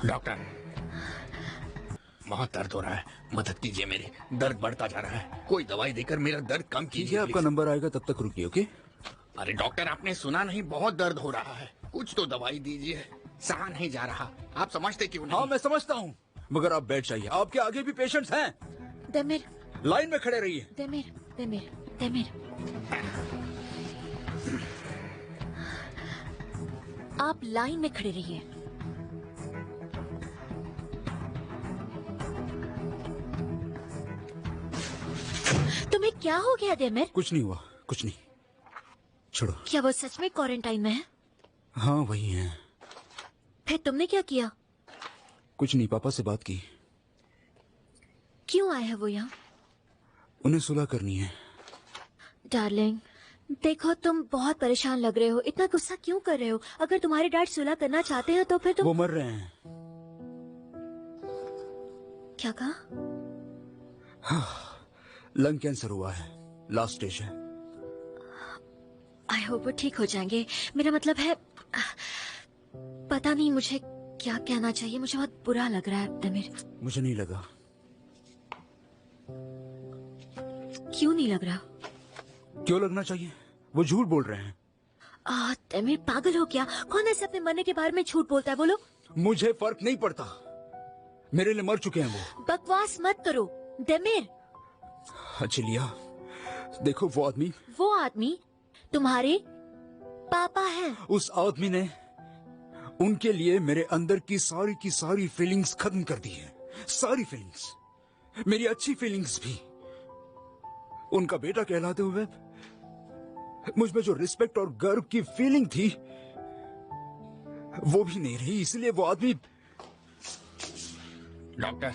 Doctor, बहुत दर्द हो रहा है, मदद कीजिए मेरी। दर्द बढ़ता जा रहा है, कोई दवाई देकर मेरा दर्द कम कीजिए। आपका नंबर आएगा तब तक रुकिए, ओके? अरे डॉक्टर, आपने सुना नहीं, बहुत दर्द हो रहा है, कुछ तो दवाई दीजिए। सहा नहीं जा रहा, आप समझते क्यों नहीं? हाँ मैं समझता हूँ, मगर आप बेड चाहिए। आपके आगे भी पेशेंट्स हैं। देमिर, लाइन में खड़े रहिए। देमिर, देमिर, देमिर, आप लाइन में खड़े रहिए। तुम्हें क्या हो गया देमिर? कुछ नहीं हुआ, कुछ नहीं, छोड़ो। क्या वो सच में क्वारंटाइन में है? हाँ वही है। फिर तुमने क्या किया? कुछ नहीं, पापा से बात की। क्यों आए हैं वो यहाँ? उन्हें सुलह करनी है। डार्लिंग, देखो तुम बहुत परेशान लग रहे हो, इतना गुस्सा क्यों कर रहे हो? अगर तुम्हारे डैड सुलह करना चाहते हैं तो फिर तुम... वो मर रहे हैं। क्या कहा? लंग कैंसर हुआ है, लास्ट स्टेज है। आई होप वो ठीक हो जाएंगे। मेरा मतलब है, पता नहीं मुझे क्या कहना चाहिए, मुझे बहुत बुरा लग रहा है तमीर। मुझे नहीं लगा। क्यों नहीं लग रहा? क्यों लगना चाहिए? वो झूठ बोल रहे हैं। तमीर पागल हो क्या? कौन ऐसे अपने मरने के बारे में झूठ बोलता है? बोलो। मुझे फर्क नहीं पड़ता, मेरे लिए मर चुके हैं वो। बकवास मत करो देमिर। अच्छा लिया, देखो वो आदमी तुम्हारे पापा हैं। उस आदमी ने उनके लिए मेरे अंदर की सारी फीलिंग्स खत्म कर दी है। सारी फीलिंग्स, मेरी अच्छी फीलिंग्स भी। उनका बेटा कहलाते हुए मुझ में जो रिस्पेक्ट और गर्व की फीलिंग थी वो भी नहीं रही। इसलिए वो आदमी... डॉक्टर,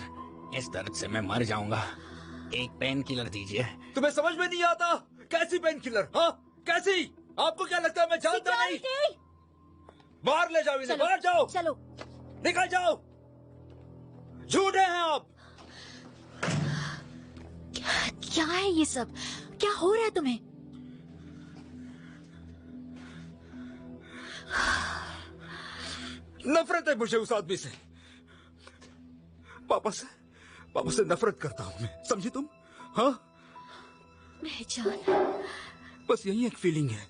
इस दर्द से मैं मर जाऊंगा, एक पेन किलर दीजिए। तुम्हें समझ में नहीं आता? कैसी पेन किलर? हाँ कैसी? आपको क्या लगता है मैं जानता नहीं? बाहर ले जाओ इन्हें, बाहर जाओ, चलो निकल जाओ। झूठे हैं आप। क्या है ये सब? क्या हो रहा है तुम्हें? नफरत है मुझे उस आदमी से। पापा से नफरत करता हूं मैं, समझी तुम? हाँ मेरी जान, बस यही एक फीलिंग है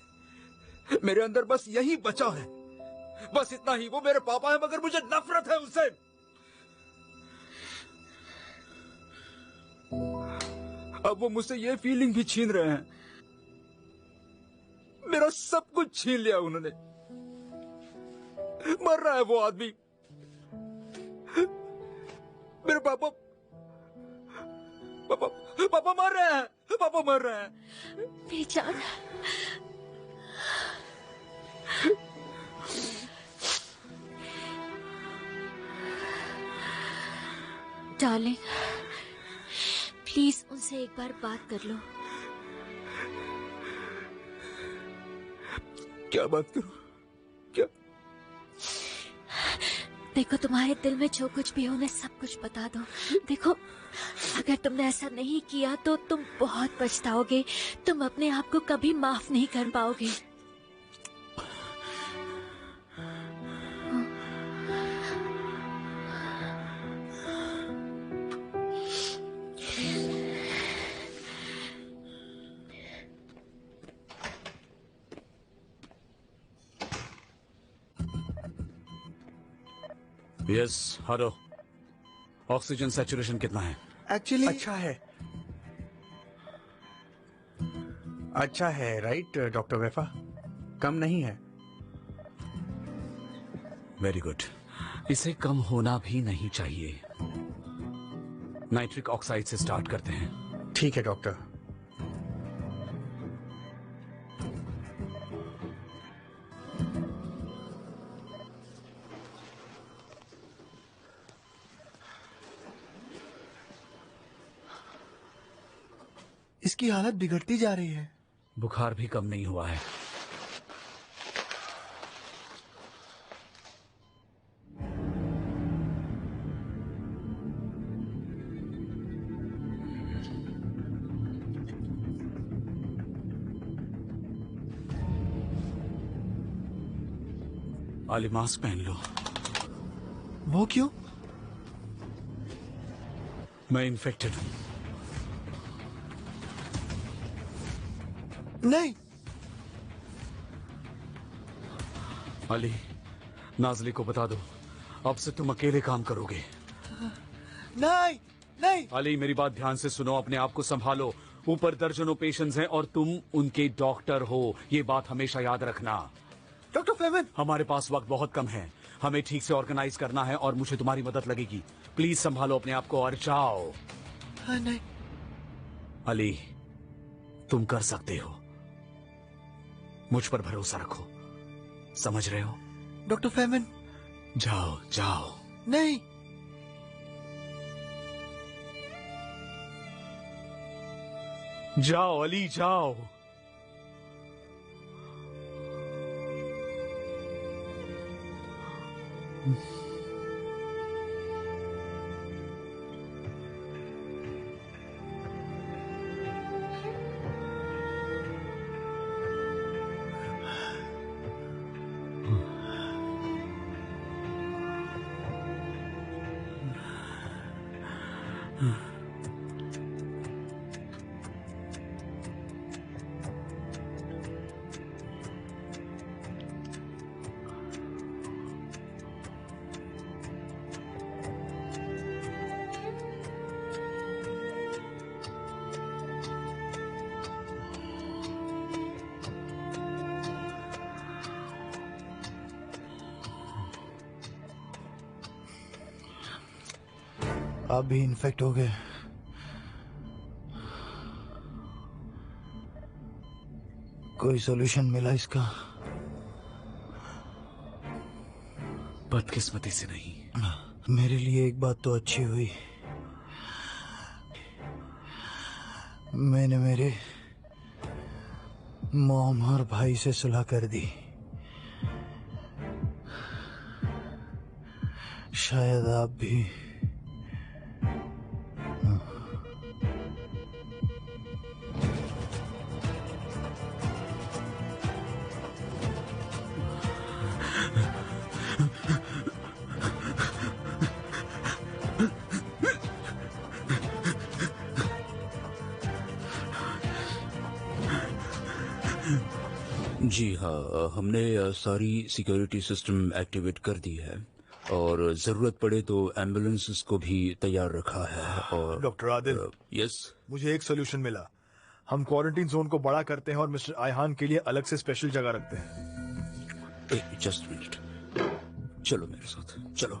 मेरे अंदर, बस यही बचा है, बस इतना ही। वो मेरे पापा है मगर मुझे नफरत है उनसे। अब वो मुझसे ये फीलिंग भी छीन रहे हैं। मेरा सब कुछ छीन लिया उन्होंने। मर रहा है वो आदमी। मेरे पापा मर रहे हैं। पापा मर रहे हैं। मेरी जान, डार्लिंग प्लीज उनसे एक बार बात कर लो। क्या बात करूं? क्या? देखो तुम्हारे दिल में जो कुछ भी हो उन्हें सब कुछ बता दो। देखो अगर तुमने ऐसा नहीं किया तो तुम बहुत पछताओगे। तुम अपने आप को कभी माफ नहीं कर पाओगे। Yes, hello. ऑक्सीजन सैचुरेशन कितना है? एक्चुअली अच्छा है राइट डॉक्टर वेफा, कम नहीं है। Very good. इसे कम होना भी नहीं चाहिए। नाइट्रिक ऑक्साइड से स्टार्ट करते हैं। ठीक है डॉक्टर। इसकी हालत बिगड़ती जा रही है। बुखार भी कम नहीं हुआ है। आली मास्क पहन लो। वो क्यों? मैं इन्फेक्टेड हूं। नहीं। अली, नाजली को बता दो, अब से तुम अकेले काम करोगे। नहीं नहीं। अली, मेरी बात ध्यान से सुनो, अपने आप को संभालो। ऊपर दर्जनों पेशेंट्स हैं और तुम उनके डॉक्टर हो, ये बात हमेशा याद रखना। Doctor Feynman. हमारे पास वक्त बहुत कम है, हमें ठीक से ऑर्गेनाइज करना है और मुझे तुम्हारी मदद लगेगी। प्लीज संभालो अपने आप को और जाओ। हाँ, नहीं। अली, तुम कर सकते हो, मुझ पर भरोसा रखो, समझ रहे हो? Doctor Feynman. जाओ जाओ। नहीं। जाओ अली, जाओ। आप भी इन्फेक्ट हो गए। कोई सॉल्यूशन मिला इसका? बदकिस्मती से नहीं। मेरे लिए एक बात तो अच्छी हुई, मैंने मेरे मॉम और भाई से सुलह कर दी। शायद आप भी। जी हाँ, हमने सारी सिक्योरिटी सिस्टम एक्टिवेट कर दी है और जरूरत पड़े तो एम्बुलेंसेस को भी तैयार रखा है। और डॉक्टर आदिल। यस, मुझे एक सोल्यूशन मिला। हम क्वारंटीन जोन को बड़ा करते हैं और मिस्टर आयहान के लिए अलग से स्पेशल जगह रखते हैं। जस्ट मिनट, चलो मेरे साथ चलो।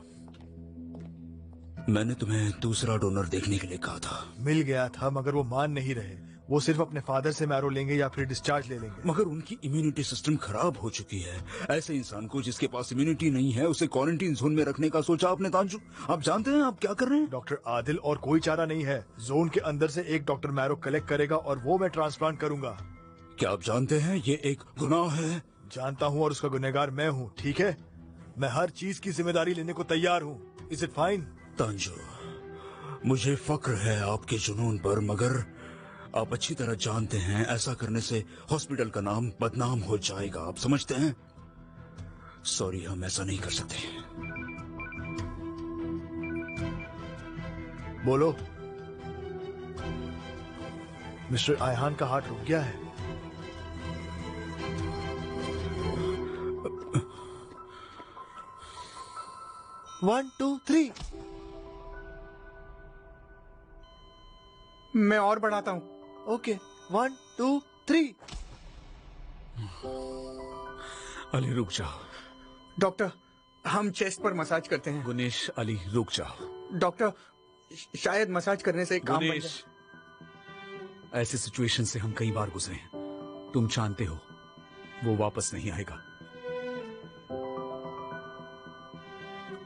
मैंने तुम्हें दूसरा डोनर देखने के लिए कहा था। मिल गया था, मगर वो मान नहीं रहे। वो सिर्फ अपने फादर से मैरो लेंगे या फिर डिस्चार्ज ले लेंगे। मगर उनकी इम्यूनिटी सिस्टम खराब हो चुकी है। ऐसे इंसान को जिसके पास इम्यूनिटी नहीं है, उसे क्वारंटीन जोन में रखने का सोचा आपने तांजू। आप जानते हैं आप क्या कर रहे हैं? डॉक्टर आदिल, और कोई चारा नहीं है। जोन के अंदर से एक डॉक्टर मैरो कलेक्ट करेगा और वो मैं ट्रांसप्लांट करूंगा। क्या आप जानते हैं ये एक गुनाह है? जानता हूँ, और उसका गुनहगार मैं हूँ। ठीक है, मैं हर चीज की जिम्मेदारी लेने को तैयार हूँ। Is it fine? तांजू, मुझे फक्र है आपके जुनून पर, मगर आप अच्छी तरह जानते हैं ऐसा करने से हॉस्पिटल का नाम बदनाम हो जाएगा। आप समझते हैं? सॉरी, हम ऐसा नहीं कर सकते। बोलो। मिस्टर आयहान का हार्ट रुक गया है। One two three. मैं और बढ़ाता हूँ। ओके, 1 2 3। अली रुक जाओ। डॉक्टर, हम चेस्ट पर मसाज करते हैं। गुनेश, अली रुक जाओ। डॉक्टर, शायद मसाज करने से काम बन गुनेश, जाए। ऐसे सिचुएशन से हम कई बार गुजरे हैं, तुम जानते हो वो वापस नहीं आएगा।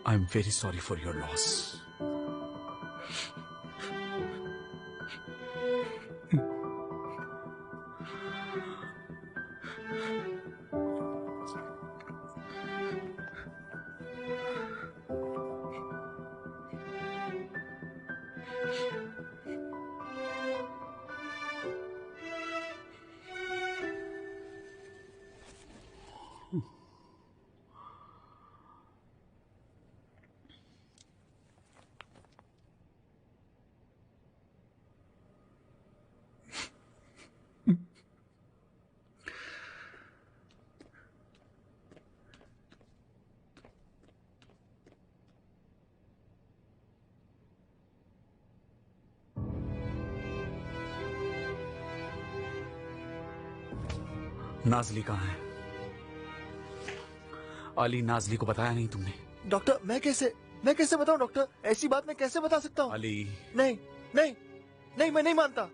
I am very sorry for your loss. Nazli कहाँ है? अली, नाजली को बताया नहीं तुमने? डॉक्टर मैं कैसे बताऊं डॉक्टर? ऐसी बात मैं कैसे बता सकता हूँ? अली, नहीं नहीं नहीं, मैं नहीं मानता।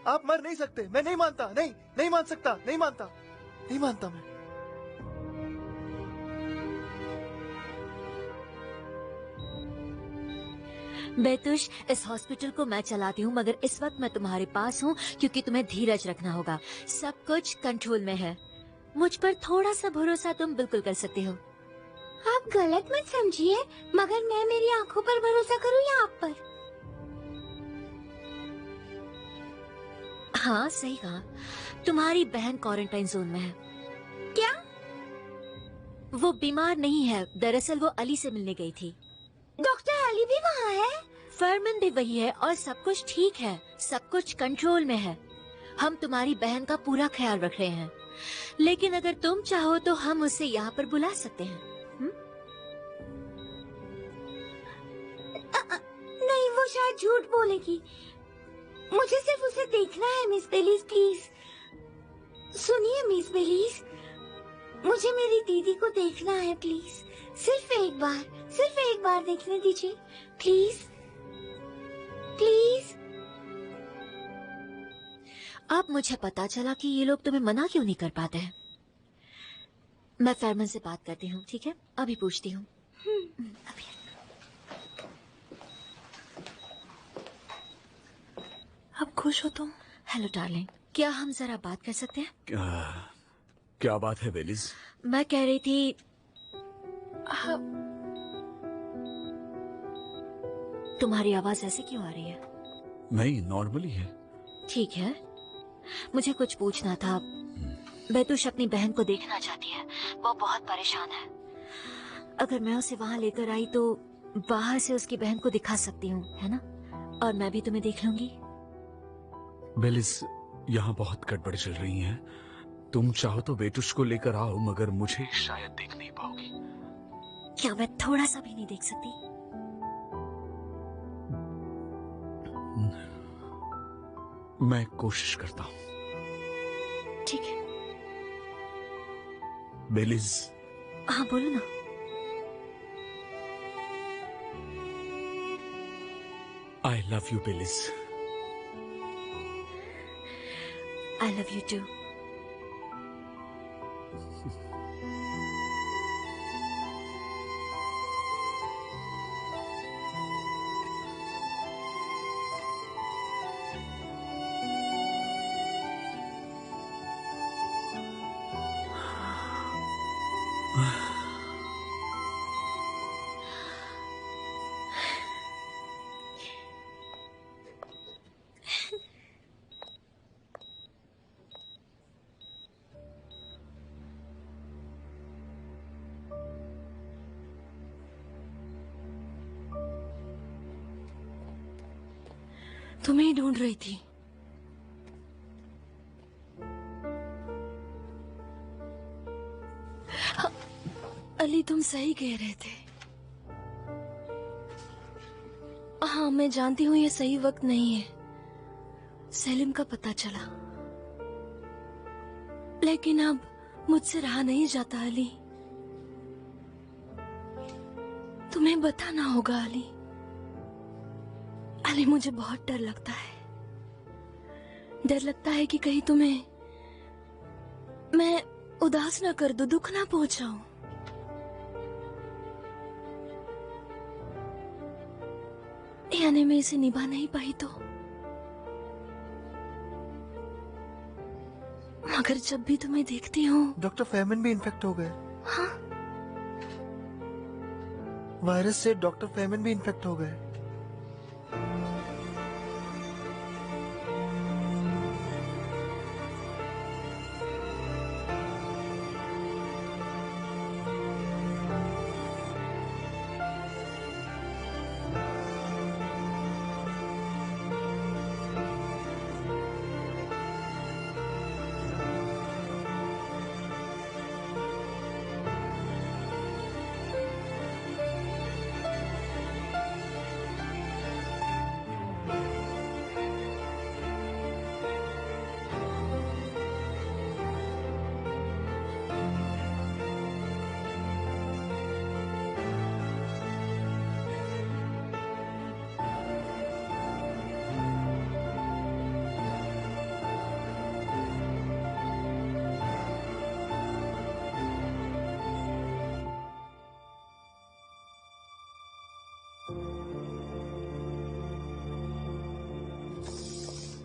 आप मर नहीं सकते। मैं नहीं मानता। नहीं नहीं मान सकता। नहीं मानता। नहीं मानता मैं। बेतुश, इस हॉस्पिटल को मैं चलाती हूँ, मगर इस वक्त मैं तुम्हारे पास हूँ क्योंकि तुम्हें धीरज रखना होगा। सब कुछ कंट्रोल में है। मुझ पर थोड़ा सा भरोसा तुम बिल्कुल कर सकते हो। आप गलत मत समझिए, मगर मैं मेरी आंखों पर भरोसा करूँ या आप पर? हाँ, सही कहा। तुम्हारी बहन क्वारंटाइन जोन में है। क्या? वो बीमार नहीं है, दरअसल वो अली से मिलने गई थी। डॉक्टर अली भी वहाँ है? फरमान भी वही है और सब कुछ ठीक है। सब कुछ कंट्रोल में है। हम तुम्हारी बहन का पूरा ख्याल रख रहे हैं, लेकिन अगर तुम चाहो तो हम उसे यहाँ पर बुला सकते हैं। नहीं, वो शायद झूठ बोलेगी। मुझे सिर्फ उसे देखना है मिस बेलीज, प्लीज। सुनिए मिस बेलीज, मुझे मेरी दीदी को देखना है प्लीज। सिर्फ एक बार देखने दीजिए प्लीज, प्लीज। अब मुझे पता चला कि ये लोग तुम्हें मना क्यों नहीं कर पाते हैं। मैं फरमान से बात करती हूँ, ठीक है? अभी पूछती हूँ। अभी। अब खुश हो तुम? हेलो डार्लिंग, क्या हम जरा बात कर सकते हैं? क्या बात है बेलिस? मैं कह रही थी, तुम्हारी आवाज ऐसे क्यों आ रही है? नहीं, नॉर्मली है। ठीक है, मुझे कुछ पूछना था। बेतुश अपनी बहन को देखना चाहती है। वो बहुत परेशान है। अगर मैं उसे वहाँ लेकर आई तो बाहर से उसकी बहन को दिखा सकती हूँ, है ना? और मैं भी तुम्हें देख लूंगी। बेलिस, यहाँ बहुत गड़बड़ चल रही है। तुम चाहो तो बेटुश को लेकर आओ, मगर मुझे शायद देख नहीं पाओगी। क्या मैं थोड़ा सा भी नहीं देख सकती? मैं कोशिश करता हूँ। ठीक है। बेलिस। हाँ, बोलो ना। I love you Bellis. I love you too. तुम्हें ही ढूंढ रही थी। अली, तुम सही कह रहे थे। हाँ, मैं जानती हूँ ये सही वक्त नहीं है। सेलिम का पता चला, लेकिन अब मुझसे रहा नहीं जाता। अली, तुम्हें बताना होगा। अली, अली, मुझे बहुत डर लगता है। डर लगता है कि कहीं तुम्हें मैं उदास ना कर दूं, दुख ना पहुंचाऊं। यानी मैं इसे निभा नहीं पाई तो। मगर जब भी तुम्हें देखती हूँ। डॉक्टर फैमन भी इन्फेक्ट हो गए। हाँ? वायरस से डॉक्टर फैमन भी इन्फेक्ट हो गए।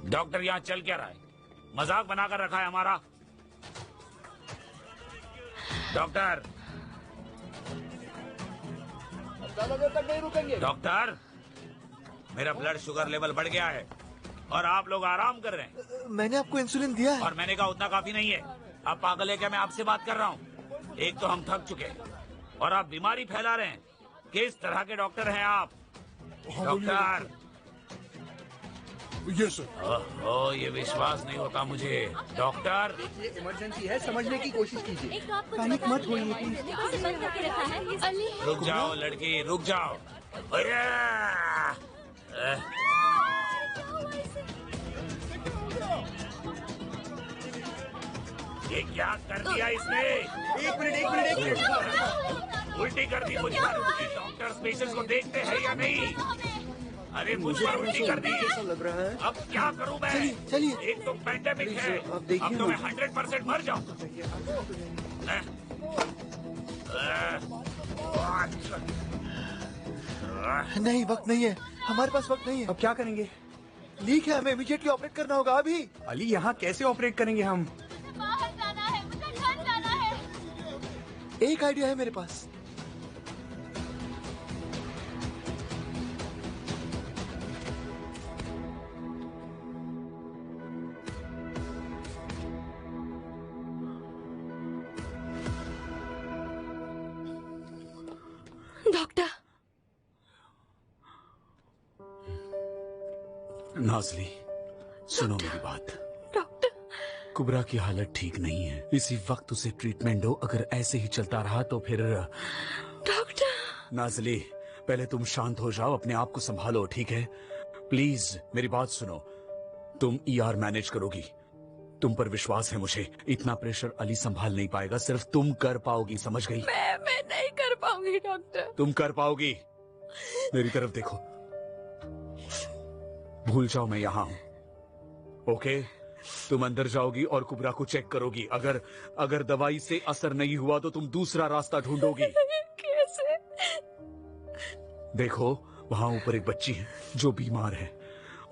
डॉक्टर यहाँ चल क्या रहा है? मजाक बनाकर रखा है हमारा। डॉक्टर, डॉक्टर, मेरा ब्लड शुगर लेवल बढ़ गया है और आप लोग आराम कर रहे हैं। मैंने आपको इंसुलिन दिया है। और मैंने कहा उतना काफी नहीं है। आप पागल है क्या? मैं आपसे बात कर रहा हूँ। एक तो हम थक चुके हैं और आप बीमारी फैला रहे हैं। किस तरह के डॉक्टर हैं आप? Doctor, yes sir. ओह, ये विश्वास नहीं होता मुझे। डॉक्टर, इमरजेंसी है, समझने की कोशिश कीजिए। पैनिक मत होइए प्लीज। बंद करके रखा है अली। रुक जाओ लड़की, रुक जाओ। अरे! ये क्या कर दिया इसने? एक मिनट। उल्टी कर दी मुझ पर। डॉक्टर्स पेशेंट्स को देखते हैं या नहीं? अरे मुझ पर उल्टी कर दी। कैसा लग रहा है? अब क्या करूं मैं? चलिए। एक तो पैंडेमिक है, आप देखिए अब तो मैं ना। 100% मर जाऊं। नहीं, वक्त नहीं है, हमारे पास वक्त नहीं है। अब क्या करेंगे? लीक है, हमें इमीडिएटली ऑपरेट करना होगा अभी। अली, यहाँ कैसे ऑपरेट करेंगे हम? बाहर जाना है, मुझे घर जाना है। एक आइडिया है मेरे पास। डॉक्टर, नाज़ली, सुनो मेरी बात। डॉक्टर, कुबरा की हालत ठीक नहीं है। इसी वक्त उसे ट्रीटमेंट दो। अगर ऐसे ही चलता रहा तो फिर डॉक्टर। नाज़ली, पहले तुम शांत हो जाओ, अपने आप को संभालो, ठीक है? प्लीज मेरी बात सुनो। तुम ईआर मैनेज करोगी, तुम पर विश्वास है मुझे। इतना प्रेशर अली संभाल नहीं पाएगा, सिर्फ तुम कर पाओगी, समझ गई? मैं नहीं कर पाऊंगी डॉक्टर। तुम कर पाओगी। मेरी तरफ देखो, भूल जाओ मैं यहां हूं, ओके? तुम अंदर जाओगी और कुबरा को चेक करोगी। अगर दवाई से असर नहीं हुआ तो तुम दूसरा रास्ता ढूंढोगी। कैसे? देखो, वहां ऊपर एक बच्ची है जो बीमार है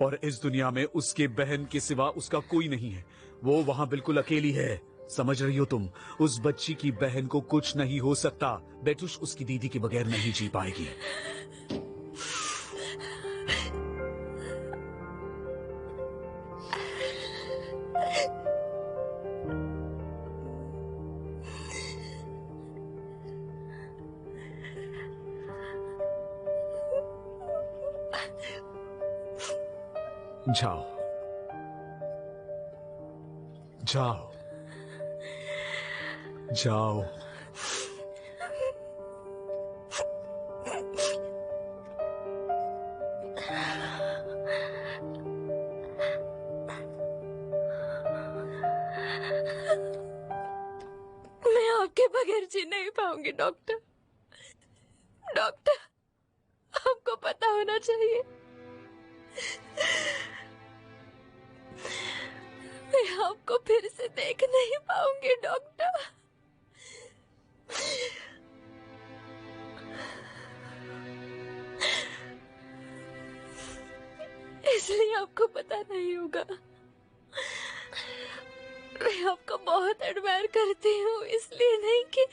और इस दुनिया में उसके बहन के सिवा उसका कोई नहीं है। वो वहां बिल्कुल अकेली है, समझ रही हो तुम? उस बच्ची की बहन को कुछ नहीं हो सकता। बेटुश उसकी दीदी के बगैर नहीं जी पाएगी। जाओ जाओ जाओ। मैं आपके बगैर जी नहीं पाऊंगी डॉक्टर। डॉक्टर, आपको पता होना चाहिए, मैं आपको फिर से देख नहीं पाऊंगी डॉक्टर। इसलिए आपको पता नहीं होगा, मैं आपको बहुत एडमायर करती हूँ। इसलिए नहीं कि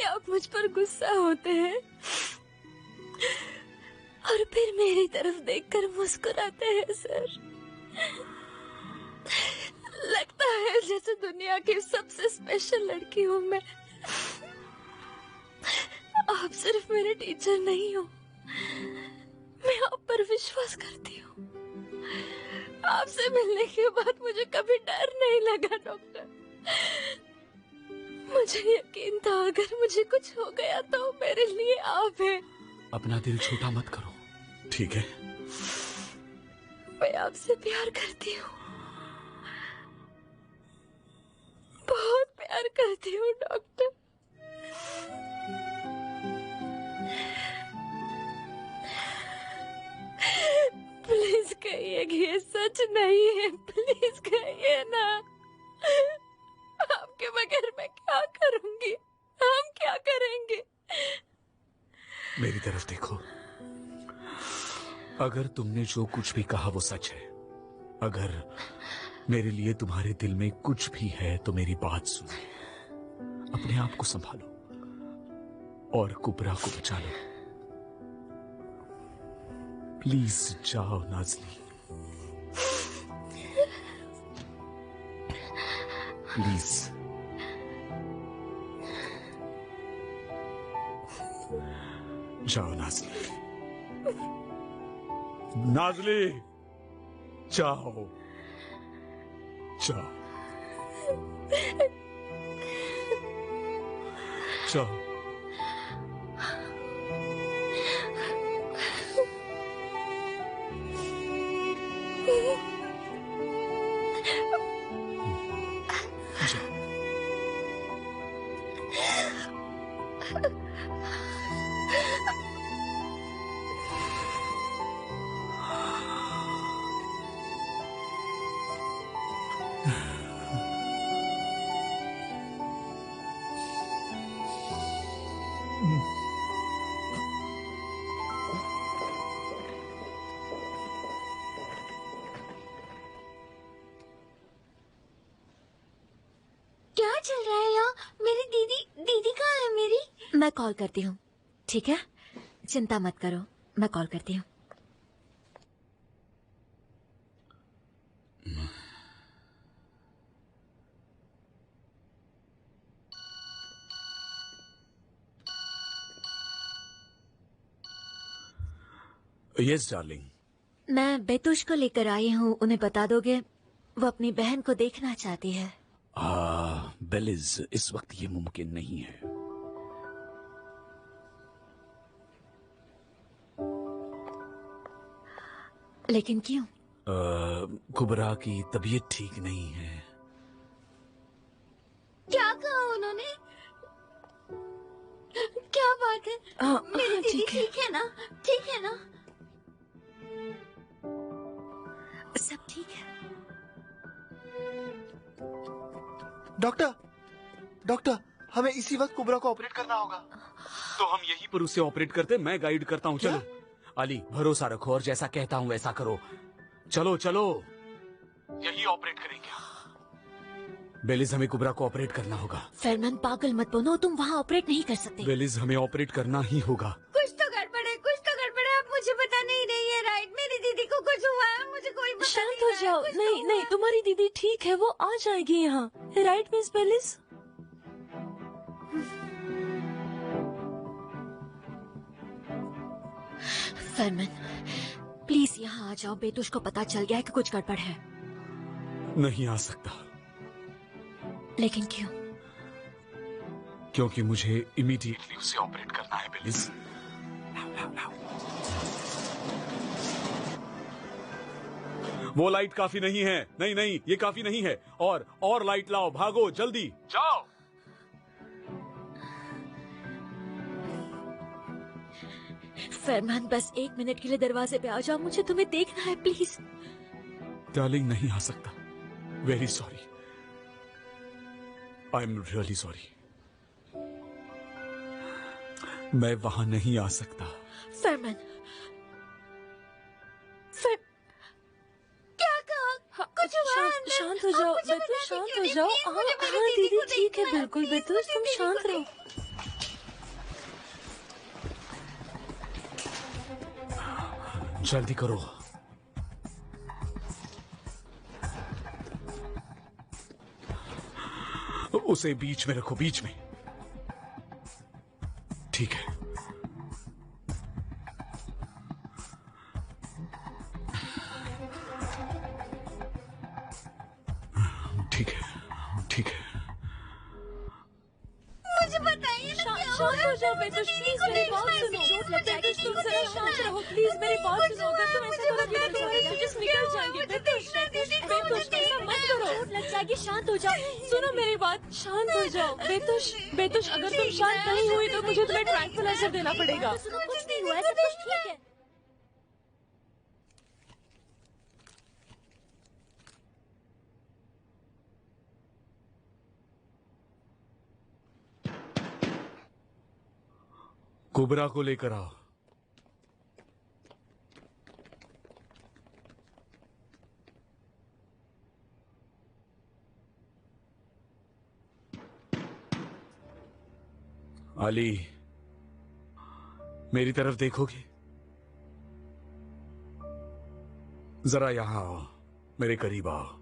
आप मुझ पर गुस्सा होते हैं और फिर मेरी तरफ देखकर मुस्कुराते हैं सर। लगता है जैसे दुनिया की सबसे स्पेशल लड़की हूँ मैं। आप सिर्फ मेरे टीचर नहीं हो, मैं आप पर विश्वास करती हूँ। आपसे मिलने के बाद मुझे कभी डर नहीं लगा डॉक्टर। मुझे यकीन था अगर मुझे कुछ हो गया तो मेरे लिए आप हैं। अपना दिल छोटा मत करो, ठीक है? मैं आपसे प्यार करती हूँ, बहुत प्यार करती हूँ डॉक्टर। प्लीज कहिए कि ये सच नहीं है, प्लीज कहिए ना। आपके बगैर मैं क्या करूंगी, हम क्या करेंगे? मेरी तरफ देखो। अगर तुमने जो कुछ भी कहा वो सच है, अगर मेरे लिए तुम्हारे दिल में कुछ भी है तो मेरी बात सुनो। अपने आप को संभालो और कुबरा को बचा लो। प्लीज जाओ नाज़ली, प्लीज। जाओ नाज़ली, नाज़ली, जाओ जाओ जाओ। क्या चल रहा है यहाँ? मेरी दीदी दीदी कहाँ है मेरी? मैं कॉल करती हूँ, ठीक है? चिंता मत करो, मैं कॉल करती हूँ। Yes darling. मैं बेतुश को लेकर आई हूँ, उन्हें बता दोगे? वो अपनी बहन को देखना चाहती है। बेलिज, इस वक्त ये मुमकिन नहीं है। लेकिन क्यों? कुबरा की तबीयत ठीक नहीं है। क्या कहा उन्होंने? क्या बात है? मेरी दीदी ठीक है ना? ठीक है ना? सब ठीक है। डॉक्टर, डॉक्टर, हमें इसी वक्त कुबरा को ऑपरेट करना होगा। तो हम यहीं पर उसे ऑपरेट करते, मैं गाइड करता हूँ। चलो अली, भरोसा रखो और जैसा कहता हूँ वैसा करो। चलो चलो, यही ऑपरेट करेंगे। बेलिज, हमें कुबरा को ऑपरेट करना होगा। फरमान, पागल मत बनो, तुम वहाँ ऑपरेट नहीं कर सकते। बेलिज, हमें ऑपरेट करना ही होगा। कुछ तो गड़बड़ है, कुछ तो गड़बड़ है। आप मुझे बता नहीं रही है, राइट? मेरी दीदी को कुछ हुआ है, मुझे कोई बता शांत नहीं हो रहा है, जाओ। कुछ तो नहीं हुआ नहीं, है। तुम्हारी दीदी ठीक है, वो आ जाएगी यहाँ। Right Miss Bellis? Farman, please यहाँ आ जाओ। बेतुश को पता चल गया है कि कुछ गड़बड़ है। नहीं आ सकता। लेकिन क्यों? क्योंकि मुझे इमीडिएटली उसे ऑपरेट करना है बेलिज। वो लाइट काफी नहीं है। नहीं नहीं, ये काफी नहीं है। और लाइट लाओ, भागो जल्दी, जाओ। फरमान, बस 1 मिनट के लिए दरवाजे पे आ जाओ, मुझे तुम्हें देखना है, प्लीज। डार्लिंग, नहीं आ सकता। Very sorry, I am really sorry. मैं वहां नहीं आ सकता। फरमान, क्या कहा? कुछ हुआ है अंदर? शांत हो आप जाओ मुझे बेतुश, बताती शांत क्यों हो नहीं? जाओ। प्लीज, हाँ मुझे मेरी हाँ, दीदी दीदी को ठीक है, देखना है। बिल्कुल प्लीज, बेतुश, मुझे तुम दीदी शांत को रहो। जल्दी करो। उसे बीच में रखो, बीच में। ठीक है। ठीक है, ठीक है। मुझे बताइए ना क्या हो शांत रहा हो है? जाओ बेतुश, प्लीज मेरी बात सुनो। चोट लग जाएगी, तुम जरा शांत रहो प्लीज। मेरी बात सुनो, अगर तुम ऐसा करोगे तो सारे स्विचेस निकल जाएंगे। बेतुश, बेतुश, ऐसा मत करो। चोट लग जाएगी, शांत हो जाओ। सुनो मेरी बात, शांत हो जाओ। बेतुश, बेतुश, अगर तुम शांत नहीं हुई तो मुझे तुम्हें ट्रैंक्विलाइजर देना पड़ेगा। सुनो, कुछ नहीं हुआ है, सब कुछ ठीक है। कुबरा को लेकर आओ। अली, मेरी तरफ देखोगे? जरा यहां आओ, मेरे करीब आओ।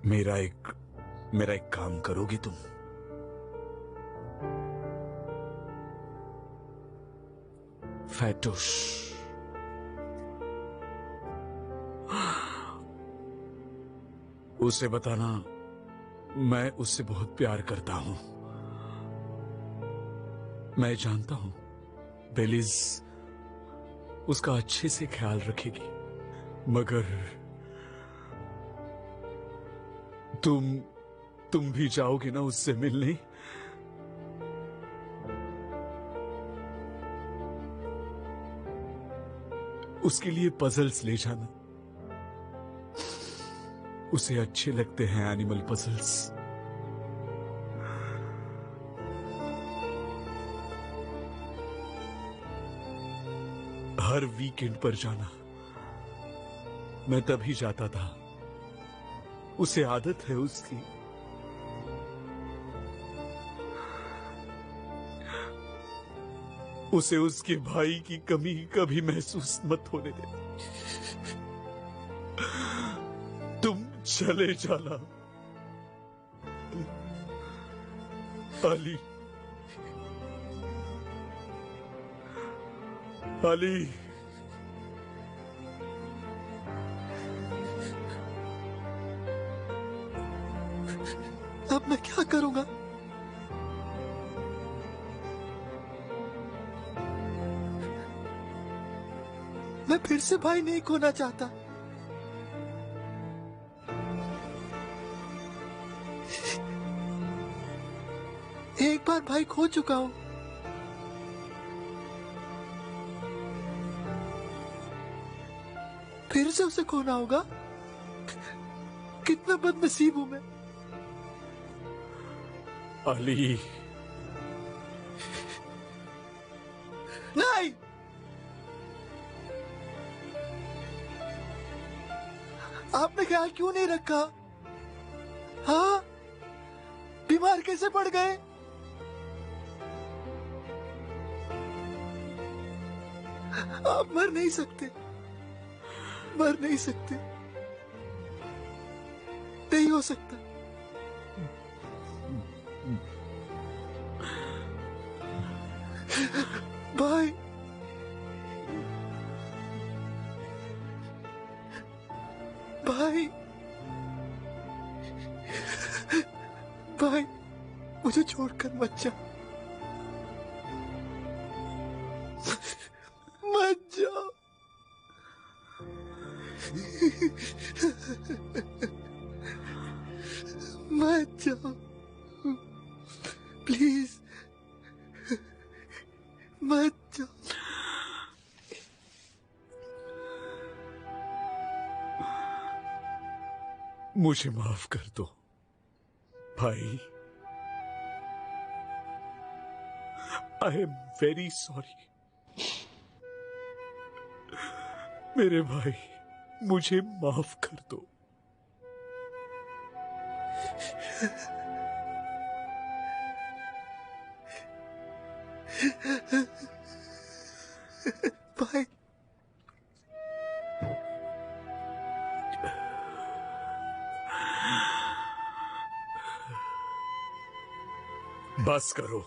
मेरा एक काम करोगे तुम? फैटुश, उसे बताना मैं उससे बहुत प्यार करता हूं। मैं जानता हूं बेलिज उसका अच्छे से ख्याल रखेगी, मगर तुम भी जाओगे ना उससे मिलने? उसके लिए पजल्स ले जाना, उसे अच्छे लगते हैं एनिमल पजल्स। हर वीकेंड पर जाना, मैं तभी जाता था, उसे आदत है उसकी। उसे उसके भाई की कमी कभी महसूस मत होने दे। तुम चले जाना अली। अली, अब मैं क्या करूंगा? मैं फिर से भाई नहीं खोना चाहता। एक बार भाई खो चुका हूं। फिर से उसे खोना होगा। कितना बदनसीब हूं मैं। अली, नहीं, आपने ख्याल क्यों नहीं रखा? हाँ, बीमार कैसे पड़ गए? आप मर नहीं सकते, मर नहीं सकते, नहीं हो सकता। भाई, भाई, भाई, मुझे छोड़कर मत जा, मत जाओ। मत जाओ, प्लीज, मत जाओ। मुझे माफ कर दो भाई। आई एम वेरी सॉरी। मेरे भाई, मुझे माफ कर दो। भाई, बस करो।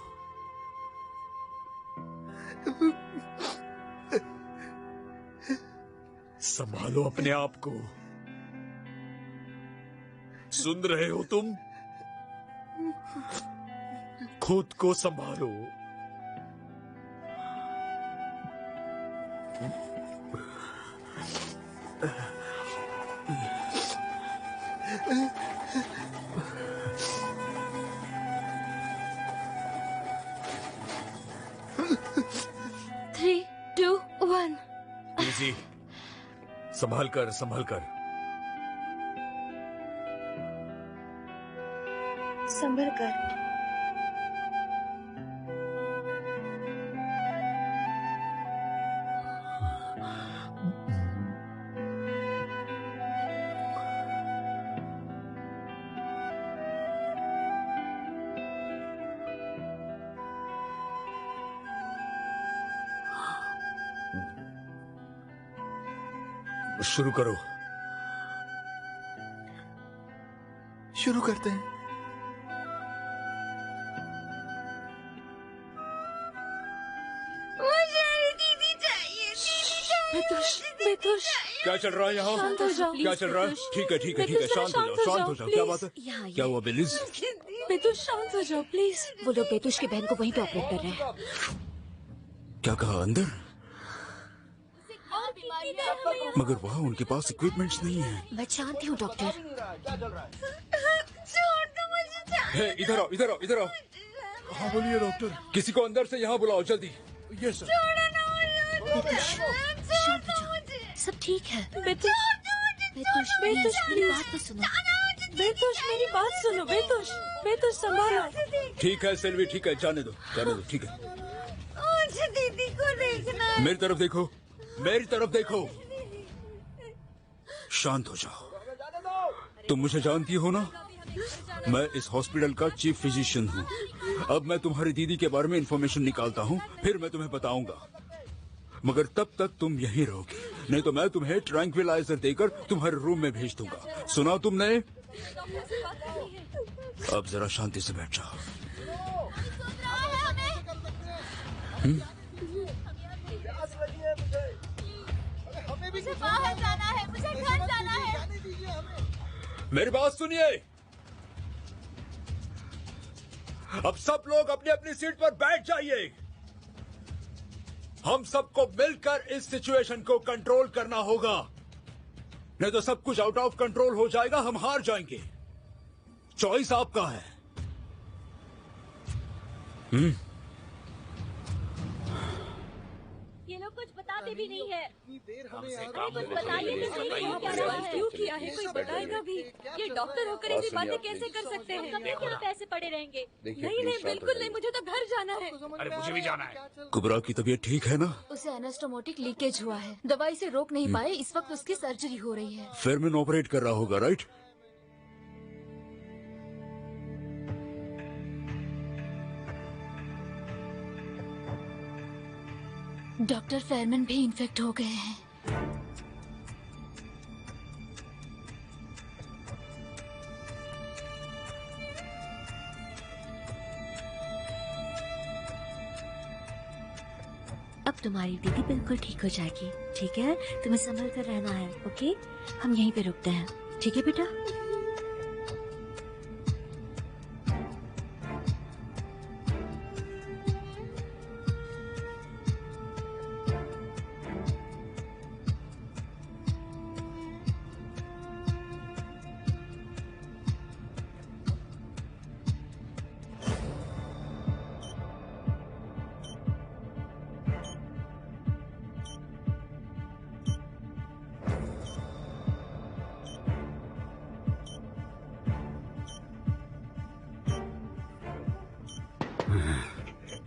संभालो अपने आप को। सुन रहे हो तुम? खुद को संभालो। Three, two, one. इजी, संभाल कर, संभाल कर। संभल कर। शुरू करो। शुरू करते हैं। मुझे दीदी चाहिए, दीदी चाहिए। बेतुश, क्या चल रहा है यहाँ? शांत हो जाओ। क्या चल रहा है? ठीक है ठीक है ठीक है, शांत हो जाओ, शांत हो जाओ। क्या बात है? यहाँ क्या हुआ बिलीज? बेतुश शांत हो जाओ प्लीज। वो लोग बेतुश की बहन को वहीं पे ऑपरेट कर रहे हैं। क्या कहा? अंदर? मगर वहाँ उनके पास इक्विपमेंट्स नहीं है। मैं जानती हूँ डॉक्टर। छोड़ दो मुझे चाहिए। हे, इधर आओ, इधर आओ, इधर आओ। हाँ बोलिए डॉक्टर। किसी को अंदर से यहाँ बुलाओ जल्दी। Yes sir. शांत हो जाओ, सब ठीक है। बेतुश, बेतुश बेतुश, मेरी please। बात तो सुनो। बेतुश मेरी बात सुनो। बेतुश, बेतुश संभालो। ठीक है सिल्वी, ठीक है, जाने दो, जाने दो, ठीक है। मुझे दीदी को देखना है। मेरी तरफ देखो, मेरी तरफ देखो। शांत हो जाओ। तुम मुझे जानती हो ना? मैं इस हॉस्पिटल का चीफ फिजिशियन हूँ। अब मैं तुम्हारी दीदी के बारे में इंफॉर्मेशन निकालता हूँ, फिर मैं तुम्हें बताऊंगा। मगर तब तक तुम यहीं रहोगी, नहीं तो मैं तुम्हें ट्रैंक्विलाइजर देकर तुम्हारे रूम में भेज दूंगा। सुना तुमने? अब जरा शांति से बैठ जाओ। मुझे बाहर जाना है, मुझे घर जाना है। मेरी बात सुनिए। अब सब लोग अपनी अपनी सीट पर बैठ जाइए। हम सबको मिलकर इस सिचुएशन को कंट्रोल करना होगा, नहीं तो सब कुछ आउट ऑफ कंट्रोल हो जाएगा, हम हार जाएंगे। चॉइस आपका है। ये लोग कुछ बताते भी नहीं है। हमसे काम कुछ हो बताइए भी नहीं बताइए, क्या बताइए। रहा है, क्यों किया है, कोई बताएगा भी। ये डॉक्टर होकर ऐसी बातें कैसे कर सकते हैं? कभी क्या पैसे पड़े रहेंगे? नहीं नहीं बिल्कुल नहीं, मुझे तो घर जाना है। अरे मुझे भी जाना है। कुबरा की तबीयत ठीक है ना? उसे एनास्टोमोटिक लीकेज हुआ है, दवाई से रोक नहीं पाए, इस वक्त उसकी सर्जरी हो रही है। फेरमैन ऑपरेट कर रहा होगा, राइट? डॉक्टर फेरमैन भी इन्फेक्ट हो गए हैं। अब तुम्हारी दीदी बिल्कुल ठीक हो जाएगी, ठीक है? तुम्हें संभल कर रहना है, ओके? हम यहीं पे रुकते हैं, ठीक है बेटा?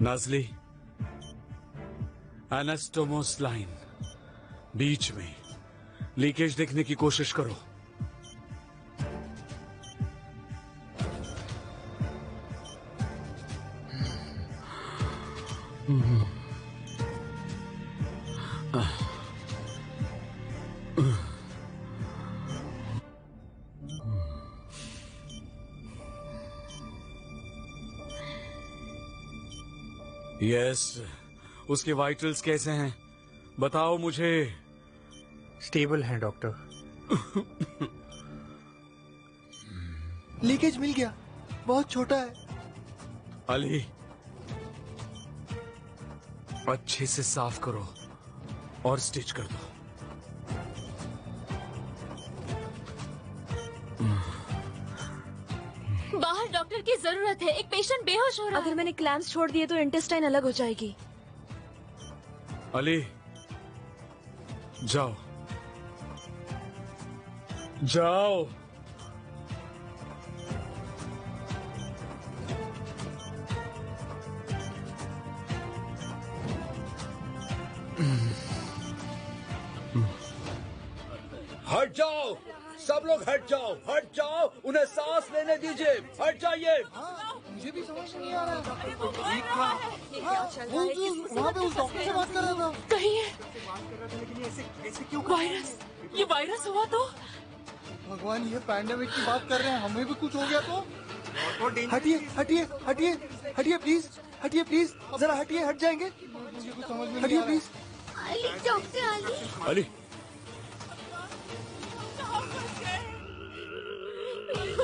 नाजली, एनास्टोमोस लाइन बीच में लीकेज देखने की कोशिश करो। यस, उसके वाइटल्स कैसे हैं? बताओ मुझे। स्टेबल हैं डॉक्टर। लीकेज मिल गया, बहुत छोटा है। अली, अच्छे से साफ करो और स्टिच कर दो। बाहर डॉक्टर की जरूरत है, एक पेशेंट बेहोश हो रहा है। अगर मैंने क्लैम्स छोड़ दिए तो इंटेस्टाइन अलग हो जाएगी। अली, जाओ जाओ। सब लोग हट जाओ, उन्हें सांस लेने दीजिए, हट जाइए। मुझे भी समझ नहीं आ रहा। वहाँ पे उस डॉक्टर से बात कर रहा था। कहीं है वायरस, ये वायरस हुआ तो? भगवान, ये पैंडेमिक की बात कर रहे हैं, हमें भी कुछ हो गया तो? हटिए प्लीज, जरा हटिए, हट जाएंगे। मुझे कुछ समझ में नहीं आ रहा। प्लीज। अली, डॉक्टर अली। अली,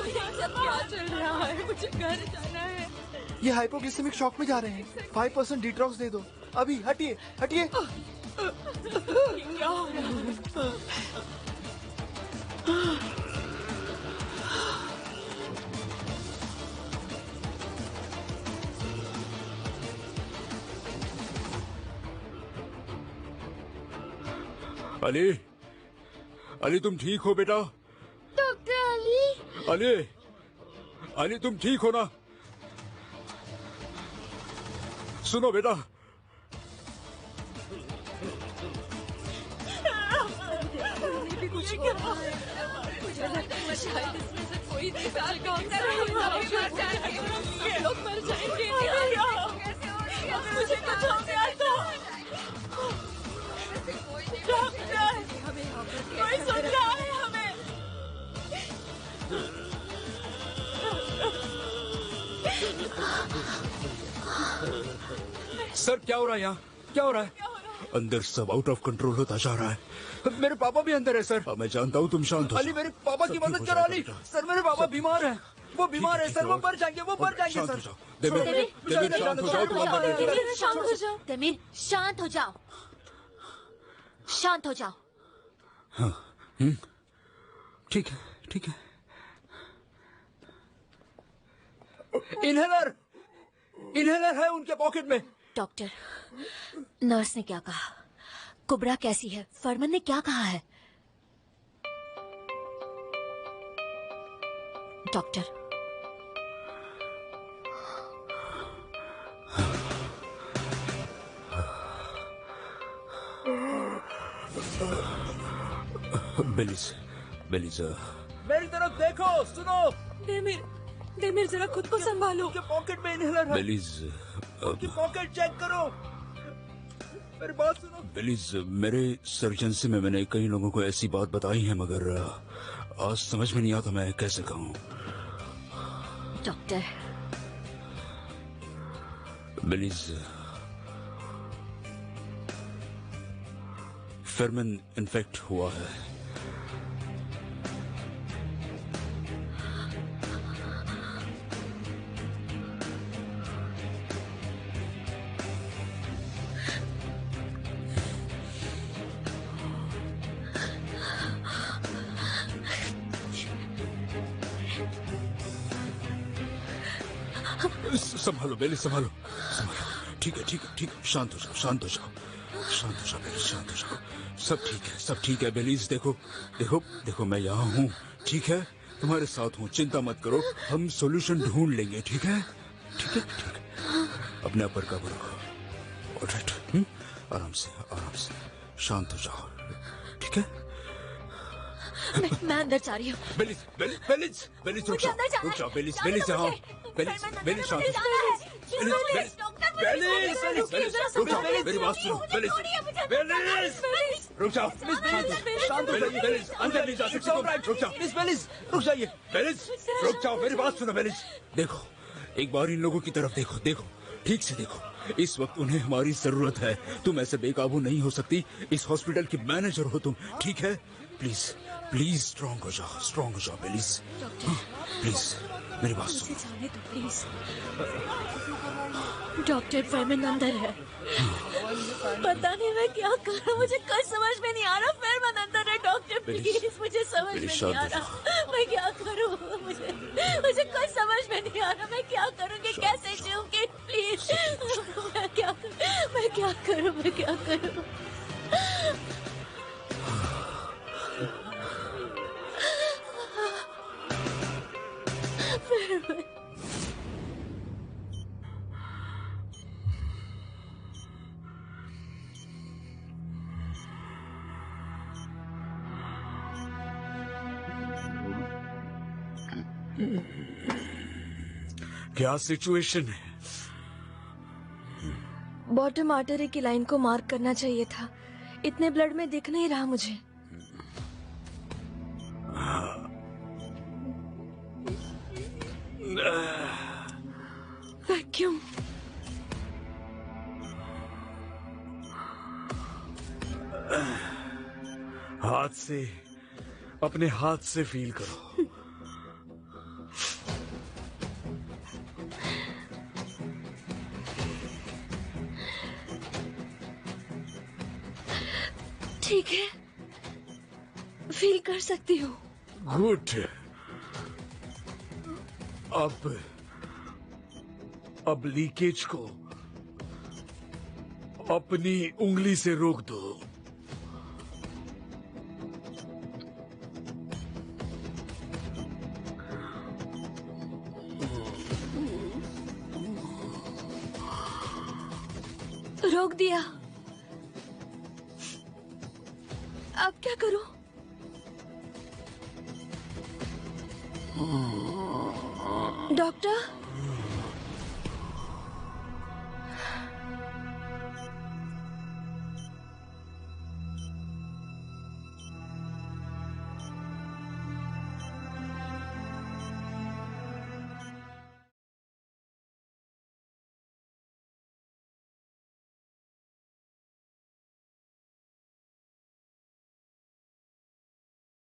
क्या चल रहा है? मुझे घर जाना है। ये हाइपोग्लिसेमिक शॉक में जा रहे हैं। 5% डिटॉक्स दे दो अभी। हटिए। क्या हो रहा है? अली तुम ठीक हो बेटा? डॉक्टर अली। अली तुम ठीक हो ना? सुनो बेटा, मुझे लगता है शायद इसमें से कोई निकाल लोग मर जाएंगे। मुझे कुछ हो गया तो डॉक्टर, कोई सुन रहा है हमें? सर क्या हो रहा है यहाँ? क्या हो रहा है? अंदर सब आउट ऑफ कंट्रोल होता जा रहा है। मेरे पापा भी अंदर है सर। मैं जानता हूँ, तुम शांत हो। अली, मेरे पापा की मदद करो अली। सर मेरे पापा बीमार हैं, वो बीमार है सर, वो मर जाएंगे सर। देमीर शांत हो जाओ। देमीर शांत हो जाओ। शांत हो जाओ। हाँ, ठीक है। इनहेलर है उनके पॉकेट में। डॉक्टर, नर्स ने क्या कहा? कुबरा कैसी है? फरमान ने क्या कहा है? डॉक्टर, बेलिस, मेरी तरफ देखो, सुनो। देमीर जरा खुद को संभालो। उनके पॉकेट में इनहेलर है। बेलिस, उनकी पॉकेट चेक करो। मेरी बात सुनो। बेलिस, मेरे सर्जेंसी में मैंने कई लोगों को ऐसी बात बताई है, मगर आज समझ में नहीं आता मैं कैसे कहूँ। डॉक्टर, बेलिस, फेरमन इन्फेक्ट हुआ है। संभालो बेली, संभालो। ठीक है। शांत हो जाओ बेली, शांत हो जाओ। सब ठीक है बेलीज। देखो मैं यहाँ हूँ, ठीक है? तुम्हारे साथ हूँ, चिंता मत करो। हम सॉल्यूशन ढूंढ लेंगे, ठीक है? अपने ऊपर काबू रखो। ऑलराइट, आराम से शांत हो जाओ, ठीक है? मैं अंदर जा रही हूँ। बेलीज रुक जाओ। बेलीज यहाँ। बेलीज शांत हो जाओ। रुक जाओ, मेरी बात सुनो। बेलीज रुक जाओ। शांत हो जाइए बेलीज, अंदर नहीं जा सकते तुम। रुक जाइए बेलीज, रुक जाओ, मेरी बात सुनो बेलीज। देखो, एक बार इन लोगों की तरफ देखो, ठीक से देखो। इस वक्त उन्हें हमारी जरूरत है। तुम ऐसे बेकाबू नहीं हो सकती। इस हॉस्पिटल की मैनेजर हो तुम, ठीक है? प्लीज स्ट्रॉन्ग हो जाओ बेलीज। प्लीज मेरी बात सुनो। जाने दो प्लीज। डॉक्टर, फेरमन अंदर है। पता नहीं मैं क्या करूं, मुझे कुछ समझ में नहीं आ रहा। फेरमन अंदर है। डॉक्टर प्लीज, मुझे समझ में नहीं आ रहा। मैं क्या करूं? मुझे कुछ समझ में नहीं आ रहा। मैं क्या करूंगी? कैसे जीऊंगी? प्लीज, मैं क्या करूं? क्या सिचुएशन है? बॉटम आर्टरी की लाइन को मार्क करना चाहिए था। इतने ब्लड में दिख नहीं रहा मुझे। वैक्यूम। हाथ से, अपने हाथ से फील करो। ठीक है, फील कर सकती हूँ। गुड। अब लीकेज को अपनी उंगली से रोक दो। रोक दिया। अब क्या करूं? डॉक्टर?